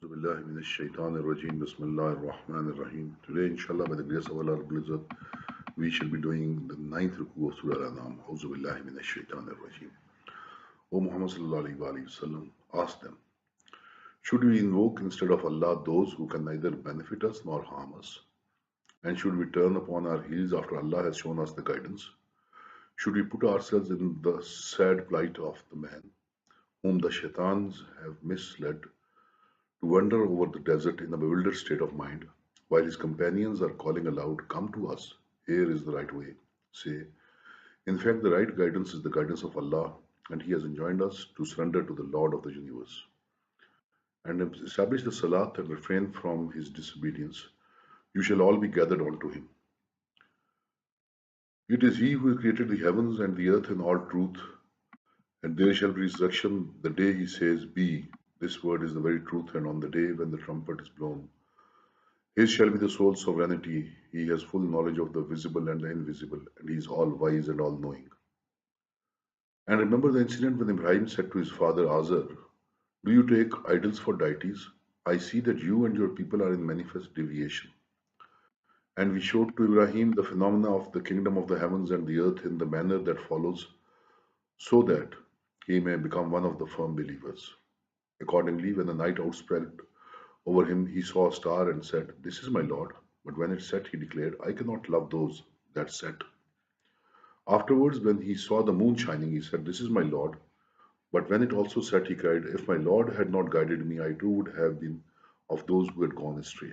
Billahi minash shaitanir rajim. Bismillahir Rahmanir Rahim. Today, inshallah, by the grace of Allah Rabbul Izzat, we shall be doing the ninth Rukuh of Surah Al Anaam. Auzu billahi minash shaitanir rajim. O Muhammad sallallahu alaihi wasallam, ask them, should we invoke instead of Allah those who can neither benefit us nor harm us? And should we turn upon our heels after Allah has shown us the guidance? Should we put ourselves in the sad plight of the man whom the shaitans have misled to wander over the desert in a bewildered state of mind, while his companions are calling aloud, come to us, here is the right way. Say, in fact, the right guidance is the guidance of Allah, and He has enjoined us to surrender to the Lord of the universe, and establish the Salat and refrain from His disobedience. You shall all be gathered unto Him. It is He who created the heavens and the earth in all truth, and there shall be resurrection the day He says, Be. This word is the very truth, and on the day when the trumpet is blown, His shall be the sole sovereignty. He has full knowledge of the visible and the invisible, and He is all wise and all knowing. And remember the incident when Ibrahim said to his father Azar, do you take idols for deities? I see that you and your people are in manifest deviation. And we showed to Ibrahim the phenomena of the kingdom of the heavens and the earth in the manner that follows, so that he may become one of the firm believers. Accordingly, when the night outspread over him, he saw a star and said, This is my Lord. But when it set, he declared, I cannot love those that set. Afterwards, when he saw the moon shining, he said, This is my Lord. But when it also set, he cried, If my Lord had not guided me, I too would have been of those who had gone astray.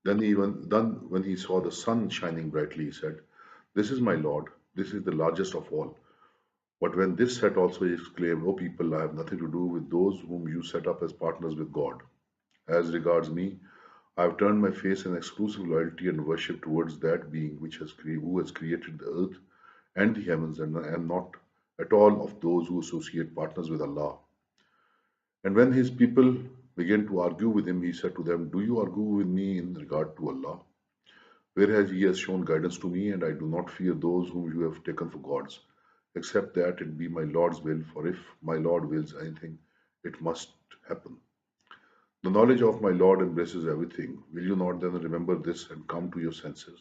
Then, when he saw the sun shining brightly, he said, This is my Lord, this is the largest of all. But when this set also, he exclaimed, O people, I have nothing to do with those whom you set up as partners with God. As regards me, I have turned my face in exclusive loyalty and worship towards that being who has created the earth and the heavens, and I am not at all of those who associate partners with Allah. And when his people began to argue with him, he said to them, Do you argue with me in regard to Allah? Whereas he has shown guidance to me, and I do not fear those whom you have taken for gods, except that it be my Lord's will, for if my Lord wills anything, it must happen. The knowledge of my Lord embraces everything. Will you not then remember this and come to your senses?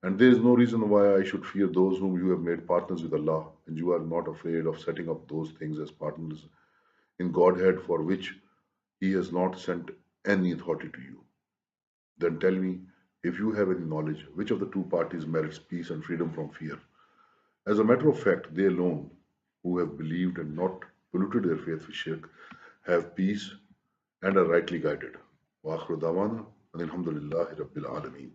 And there is no reason why I should fear those whom you have made partners with Allah, and you are not afraid of setting up those things as partners in Godhead for which He has not sent any authority to you. Then tell me, if you have any knowledge, which of the two parties merits peace and freedom from fear? As a matter of fact, they alone who have believed and not polluted their faith with shirk have peace and are rightly guided. Wa akhiru dawana, and alhamdulillahi rabbil alameen.